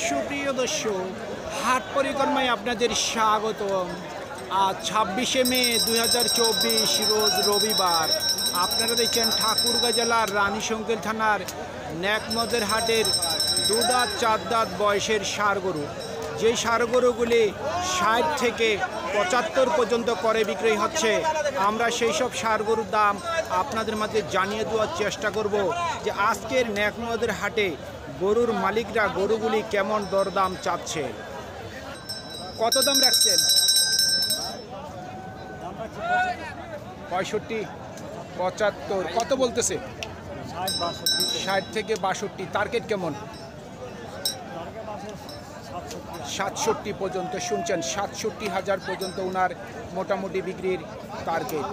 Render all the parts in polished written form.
সুপ্রিয় দর্শক, হাট পরিক্রমায় আপনাদের স্বাগতম। আজ 26শে মে 2024 রোজ রবিবার। আপনারা দেখছেন ঠাকুরগাঁ জেলার রানীশঙ্কল থানার নেকমদের হাটের দুদাঁত চার দাঁত বয়সের ষাঁড় গরু। যেই ষাঁড় গরুগুলি 60 থেকে 75 পর্যন্ত করে বিক্রি হচ্ছে, আমরা সেই সব ষাঁড় গরুর দাম আপনাদের মাঝে জানিয়ে দেওয়ার চেষ্টা করব যে আজকের নেকমদের হাটে গরুর মালিকরা গরুগুলি কেমন দরদাম চাচ্ছে। কত দাম রাখছেন? 65, 75। কত বলতেছে? 60 থেকে 62। টার্গেট কেমন? 67 পর্যন্ত। শুনছেন, 67,000 পর্যন্ত ওনার মোটামুটি বিক্রির টার্গেট।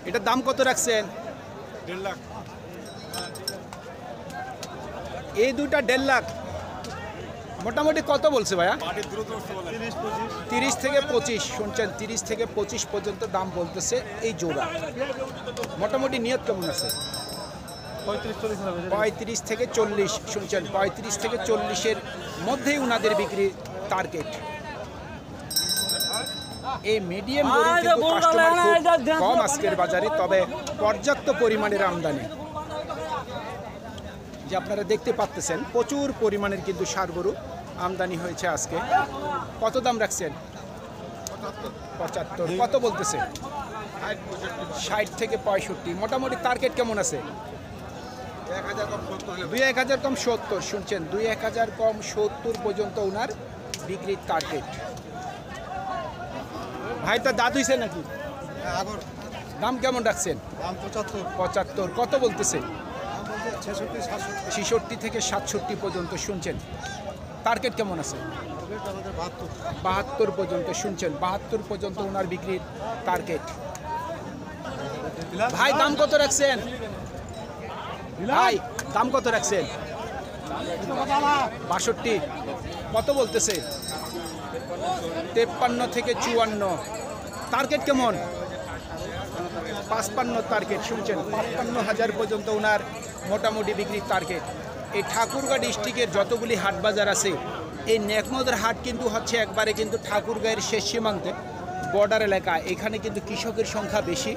এটার দাম কত রাখছেন? 1.5 লাখ। এই দুটা 1.5 লাখ। মোটামুটি কত বলছে ভাইয়া? 30 থেকে 25। শুনছেন, 30 থেকে 25 পর্যন্ত দাম বলতেছে এই জোড়া। মোটামুটি নিয়ত কেমন আছে? 35 থেকে 40। শুনছেন, 35 থেকে 40-এর মধ্যেই উনাদের বিক্রির টার্গেট। এই মিডিয়াম গরু কিন্তু কাস্টমার খুব কম আজকের বাজারে, তবে পর্যাপ্ত পরিমাণের আমদানি। যে আপনারা দেখতে পাচ্ছেন, প্রচুর পরিমাণের কিন্তু ষাঁড় গরু আমদানি হয়েছে আজকে। কত দাম রাখছেন? 75। কত বলতেছে? 60 থেকে 65। মোটামুটি টার্গেট কেমন আছে? 2-1000 কম 70। শুনছেন, 2-1000 কম 70 পর্যন্ত ওনার বিক্রির টার্গেট। ভাইটা দাঁত হইছে নাকি? দাম কেমন রাখছেন? 75। কত বলতেছে? 66 থেকে 67 পর্যন্ত। শুনছেন, টার্গেট কেমন আছে? 72 পর্যন্ত। শুনছেন, 72 পর্যন্ত ওনার বিক্রির টার্গেট। ভাই দাম কত রাখছেন? ভাই দাম কত রাখছেন? 62। কত বলতেছে? 53 থেকে 54। টার্গেট কেমন? 55 টার্গেট। শুনছেন, 55,000 পর্যন্ত ওনার মোটামুটি বিক্রির টার্গেট। এই ঠাকুরগাঁ ডিস্ট্রিক্টের যতগুলি হাট বাজার আছে, এই নেকমদের হাট কিন্তু হচ্ছে একবারে কিন্তু ঠাকুরগাঁয়ের শেষ সীমান্তে, বর্ডার এলাকা। এখানে কিন্তু কৃষকের সংখ্যা বেশি।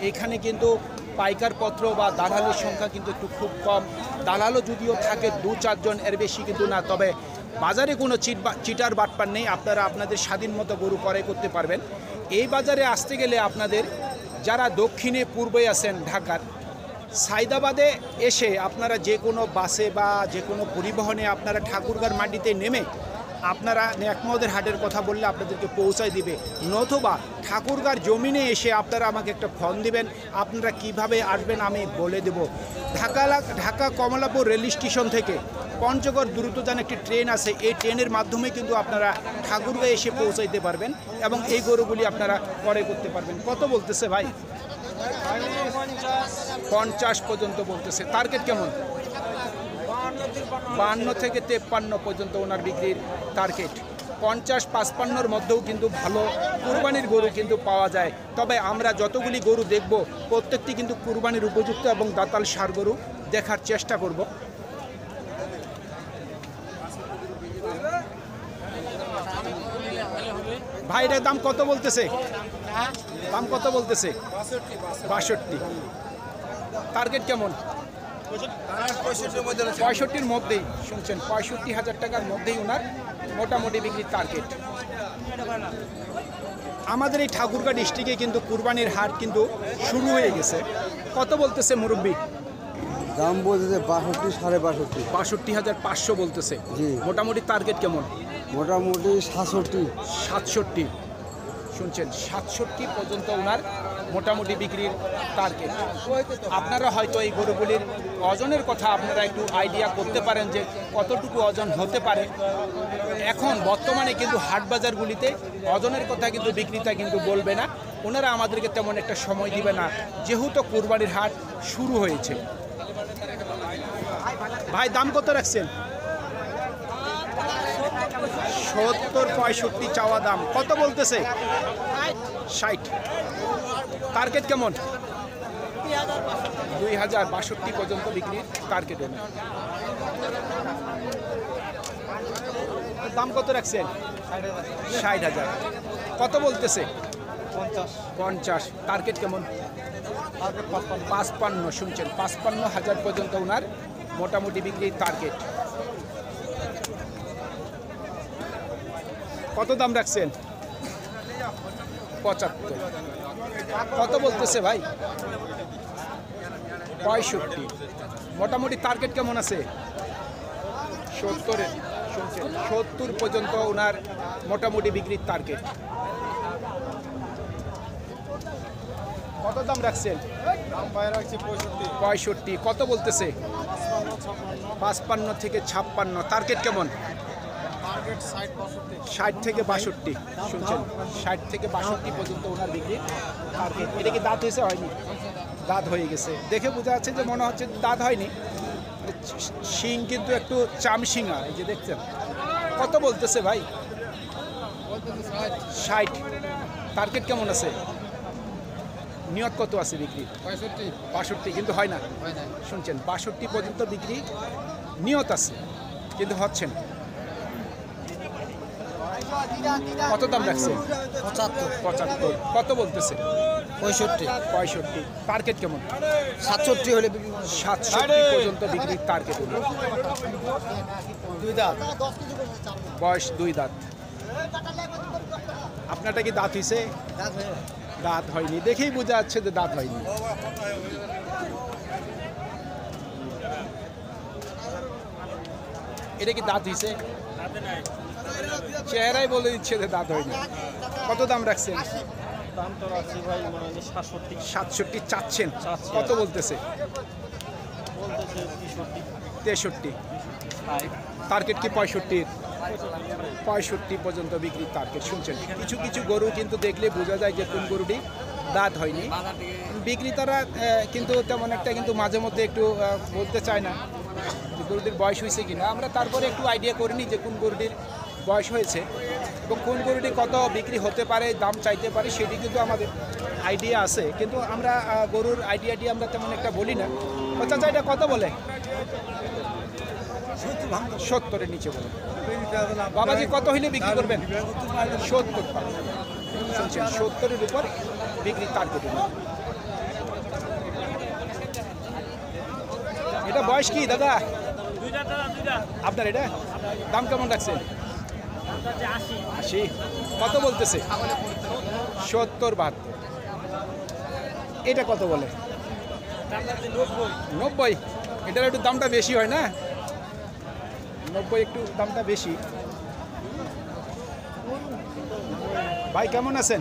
এখানে কিন্তু পাইকার পত্র বা দালালের সংখ্যা কিন্তু একটু খুব কম। দালালও যদিও থাকে 2-4 জন, এর বেশি কিন্তু না। তবে বাজারে কোনো চিটার বাটপার নেই। আপনারা আপনাদের স্বাধীন মতো গরু ক্রয় করতে পারবেন। এই বাজারে আসতে গেলে আপনাদের যারা দক্ষিণে পূর্বে আছেন, ঢাকার সাইদাবাদে এসে আপনারা যে কোনো বাসে বা যে কোনো পরিবহনে আপনারা ঠাকুরগাঁর মাটিতে নেমে আপনারা নেকমদের হাটের কথা বললে আপনাদেরকে পৌঁছায় দিবে। নতুবা ঠাকুরগাঁর জমিনে এসে আপনারা আমাকে একটা ফোন দিবেন, আপনারা কিভাবে আসবেন আমি বলে দেব। ঢাকা কমলাপুর রেল স্টেশন থেকে পঞ্চগড় দ্রুতযান একটি ট্রেন আছে। এই ট্রেনের মাধ্যমে কিন্তু আপনারা ঠাকুরগাঁ এসে পৌঁছাইতে পারবেন এবং এই গরুগুলি আপনারা ক্রয় করতে পারবেন। কত বলতেছে ভাই? 50 পর্যন্ত বলতেছে। টার্গেট কেমন? 52 থেকে 53 পর্যন্ত ওনার বিক্রির টার্গেট। 50-55-র মধ্যেও কিন্তু ভালো কুরবানির গরু কিন্তু পাওয়া যায়। তবে আমরা যতগুলি গরু দেখব প্রত্যেকটি কিন্তু কুরবানির উপযুক্ত এবং দাতাল ষাঁড় গরু দেখার চেষ্টা করব। ভাইয়ের দাম কত বলতেছে? দাম কত বলতেছে? 62। টার্গেট কেমন? 65-র মধ্যেই। শুনছেন, 65,000 টাকার মধ্যেই ওনার মোটামুটি বিক্রির টার্গেট। আমাদের এই ঠাকুরগাঁ ডিস্ট্রিক্টে কিন্তু কুরবানির হাট কিন্তু শুরু হয়ে গেছে। কত বলতেছে মুরব্বী? দাম বলতেছে 62, 62.5। 62,500 বলতেছে। জি। মোটামুটি টার্গেট কেমন? মোটামুটি 67। 67। শুনছেন, 67 পর্যন্ত ওনার মোটামুটি বিক্রির টার্গেট। আপনারা হয়তো এই গরুগুলির ওজনের কথা আপনারা একটু আইডিয়া করতে পারেন যে কতটুকু ওজন হতে পারে। এখন বর্তমানে কিন্তু হাট বাজারগুলিতে ওজনের কথা কিন্তু বিক্রেতা কিন্তু বলবে না, ওনারা আমাদেরকে তেমন একটা সময় দিবে না, যেহেতু কুরবানির হাট শুরু হয়েছে। ভাই দাম কত রাখছেন? 70-65 চাওয়া দাম। কত বলতেছে? 60। টার্গেট কেমন? 2062 পর্যন্ত বিক্রির টার্গেট ওনার। দাম কত রাখছেন? 60,000। কত বলতেছে? 50। টার্গেট কেমন? 55। শুনছেন, 55,000 পর্যন্ত ওনার মোটামুটি বিক্রির টার্গেট। কত দাম রাখছেন? 75। কত বলতেছে ভাই? 65। মোটামুটি টার্গেট কেমন আছে? 70। শুনছেন, 70 পর্যন্ত ওনার মোটামুটি বিক্রির টার্গেট। কত দাম রাখছেন? 65। কত বলতেছে? 55 থেকে 56। টার্গেট কেমন? 60 থেকে 62। শুনছেন, 60 থেকে 62 পর্যন্ত ওনার বিক্রি টার্গেট। এটা কি দাঁত হয়েছে? হয়নি, দাঁত হয়ে গেছে। দেখে বোঝা যাচ্ছে যে মনে হচ্ছে দাঁত হয়নি। শিং কিন্তু একটু চামশিঙা, এই যে দেখছেন। কত বলতেছে ভাই? 60। টার্গেট কেমন আছে? নিয়ত কত আছে বিক্রি? 65। কিন্তু হয় না। শুনছেন, 62 পর্যন্ত বিক্রি নিয়ত আছে, কিন্তু হচ্ছে না। কত দাম রাখছেন? 75। কত বলতেছে? 65। টার্গেট কেমন? 67 হলে বিক্রি 67 পর্যন্ত বিক্রির টার্গেট। বয়স 2 দাঁত। আপনারটা কি দাঁত হয়েছে? দাঁত হয়নি, দেখেই বোঝা যাচ্ছে যে দাঁত হয়নি। এটা কি দাঁত হয়েছে? চেহারাই বলে দিচ্ছে যে দাঁত হয়নি। কত দাম রাখছেন? 67 চাচ্ছেন। কত বলতেছে? 63। টার্গেট কি 65? 65 পর্যন্ত বিক্রির টার্গেট। শুনছেন, কিছু কিছু গরু কিন্তু দেখলে বোঝা যায় যে কোন গরুটি দাঁত হয়নি। বিক্রেতারা কিন্তু তেমন একটা কিন্তু মাঝে মধ্যে একটু বলতে চায় না যে গরুটির বয়স হয়েছে কিনা। আমরা তারপরে একটু আইডিয়া করে নিই যে কোন গরুটির বয়স হয়েছে এবং কোন গরুটি কত বিক্রি হতে পারে, দাম চাইতে পারে, সেটি কিন্তু আমাদের আইডিয়া আছে। কিন্তু আমরা গরুর আইডিয়াটি আমরা তেমন একটা বলি না। চাচা এটা কত বলে? 70-এর নিচে বলে। বাবাজি কত হইলে বিক্রি করবেন? 70 পাবেন। শুনছেন, 70-এর উপর বিক্রি টার্গেট। এটা বয়স কি দাদা? আপনার এটা দাম কেমন রাখছেন? 80। কত বলতেছে? 70-72। এটা কত বলে? 90। এটার একটু দামটা বেশি হয় না? 90 একটু দামটা বেশি। ভাই কেমন আছেন?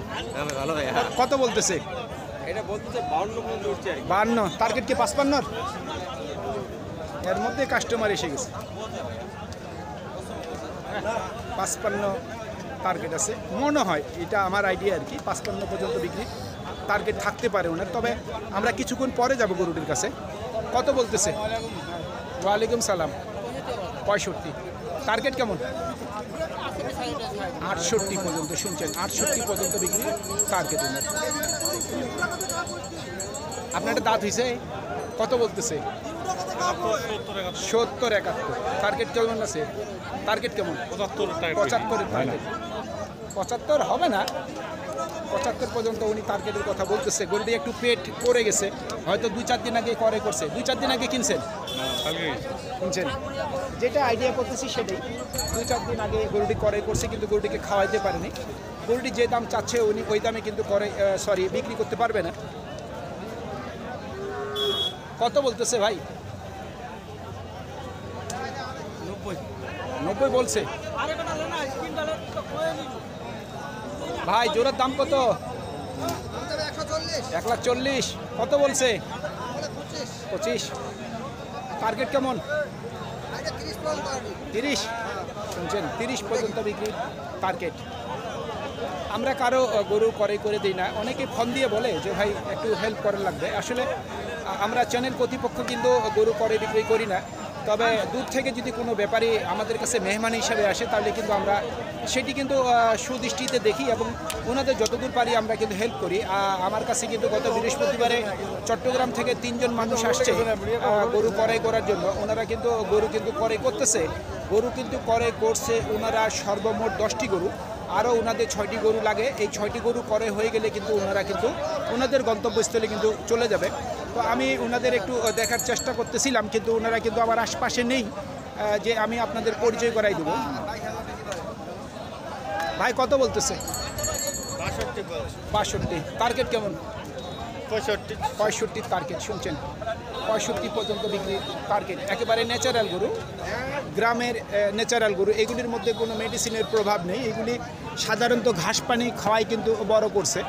ভালো ভাই। কত বলতেছে? এটা বলতেছে 52 পর্যন্ত উঠছে আর কি। 52। টার্গেট কি 55? এর মধ্যে কাস্টমার এসে গেছে। 55 টার্গেট আছে মনে হয়, এটা আমার আইডিয়া আর কি। 55 পর্যন্ত বিক্রি টার্গেট থাকতে পারে ওনার। তবে আমরা কিছুক্ষণ পরে যাব গরুটির কাছে। কত বলতেছে? ওয়ালাইকুম সালাম। 65। টার্গেট কেমন? 68 পর্যন্ত। শুনছেন, 68 পর্যন্ত বিক্রি টার্গেট ওনার। আপনার একটা দাঁত হয়েছে? কত বলতেছে? 70-71। টার্গেট কেমন আছে? টার্গেট কেমন? 75-এর টার্গেট। 75 হবে না, 75 পর্যন্ত উনি টার্গেটের কথা বলতেছে। গরুটি একটু পেট করে গেছে, হয়তো 2-4 দিন আগে করে করছে। 2-4 দিন আগে কিনছেন? কিনছেন। যেটা আইডিয়া করতেছি সেটাই, 2-4 দিন আগে গরুটি করে করছে, কিন্তু গরুটিকে খাওয়াইতে পারেনি। গরুটি যে দাম চাচ্ছে উনি ওই দামে কিন্তু করে বিক্রি করতে পারবে না। কত বলতেছে ভাই? 90 বলছে। ভাই জোরের দাম কত? 140। কত বলছে? 25। টার্গেট কেমন? 30। শুনছেন, 30 পর্যন্ত বিক্রি টার্গেট। আমরা কারো গরু করে দিই না। অনেকে ফোন দিয়ে বলে যে ভাই একটু হেল্প করার লাগবে। আসলে আমরা চ্যানেল কর্তৃপক্ষ কিন্তু গরু করে বিক্রি করি না। তবে দূর থেকে যদি কোনো ব্যাপারী আমাদের কাছে মেহমান হিসাবে আসে তাহলে কিন্তু আমরা সেটি কিন্তু সুদৃষ্টিতে দেখি এবং ওনাদের যতদূর পারি আমরা কিন্তু হেল্প করি। আমার কাছে কিন্তু গত বৃহস্পতিবারে চট্টগ্রাম থেকে 3 জন মানুষ আসছে গরু ক্রয় করার জন্য। ওনারা কিন্তু গরু কিন্তু ক্রয় করতেছে, গরু কিন্তু ক্রয় করছে ওনারা সর্বমোট 10টি গরু। আরও ওনাদের 6টি গরু লাগে। এই 6টি গরু ক্রয় হয়ে গেলে কিন্তু ওনারা কিন্তু ওনাদের গন্তব্যস্থলে কিন্তু চলে যাবে। তো আমি ওনাদের একটু দেখার চেষ্টা করতেছিলাম, কিন্তু ওনারা কিন্তু আমার আশপাশে নেই যে আমি আপনাদের পরিচয় করাই দেবো। ভাই কত বলতেছে? 62। টার্গেট কেমন? 65 টার্গেট। শুনছেন, 65 পর্যন্ত বিক্রি টার্গেট। একেবারে ন্যাচারাল গরু, গ্রামের ন্যাচারাল গরু। এগুলির মধ্যে কোনো মেডিসিনের প্রভাব নেই। এগুলি সাধারণত ঘাস পানি খাওয়াই কিন্তু বড় করছে,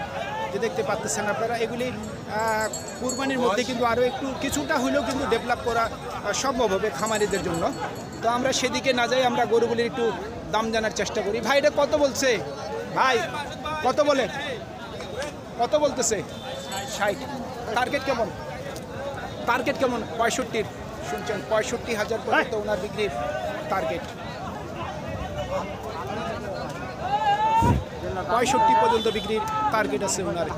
যে দেখতে পাচ্ছেন আপনারা। এগুলি কুরবানির মধ্যে কিন্তু আরও একটু কিছুটা হলেও কিন্তু ডেভেলপ করা সম্ভব হবে খামারিদের জন্য। তো আমরা সেদিকে না যাই, আমরা গরুগুলির একটু দাম জানার চেষ্টা করি। ভাই এটা কত বলছে? ভাই কত বলে? কত বলতেছে? 60। টার্গেট কেমন? টার্গেট কেমন? 65। শুনছেন, 65,000 পর্যন্ত ওনার বিক্রির টার্গেট। 65 পর্যন্ত বিক্রির টার্গেট আছে ওনার।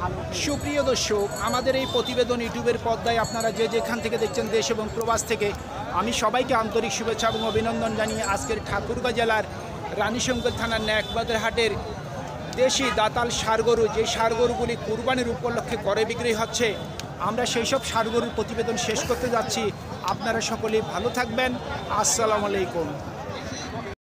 সুপ্রিয় দর্শক, আমাদের এই প্রতিবেদন ইউটিউবের পর্দায় আপনারা যে যেখান থেকে দেখছেন, দেশ এবং প্রবাস থেকে, আমি সবাইকে আন্তরিক শুভেচ্ছা এবং অভিনন্দন জানিয়ে আজকের ঠাকুরগাঁ জেলার রানীশঙ্কর থানার ন্যাকবাজার হাটের দেশি দাতাল ষাঁড় গরু, যে ষাঁড় গরুগুলি কুরবানির উপলক্ষে ক্রয় বিক্রি হচ্ছে, আমরা সেই সব ষাঁড় গরুর প্রতিবেদন শেষ করতে যাচ্ছি। আপনারা সকলেই ভালো থাকবেন। আসসালামু আলাইকুম।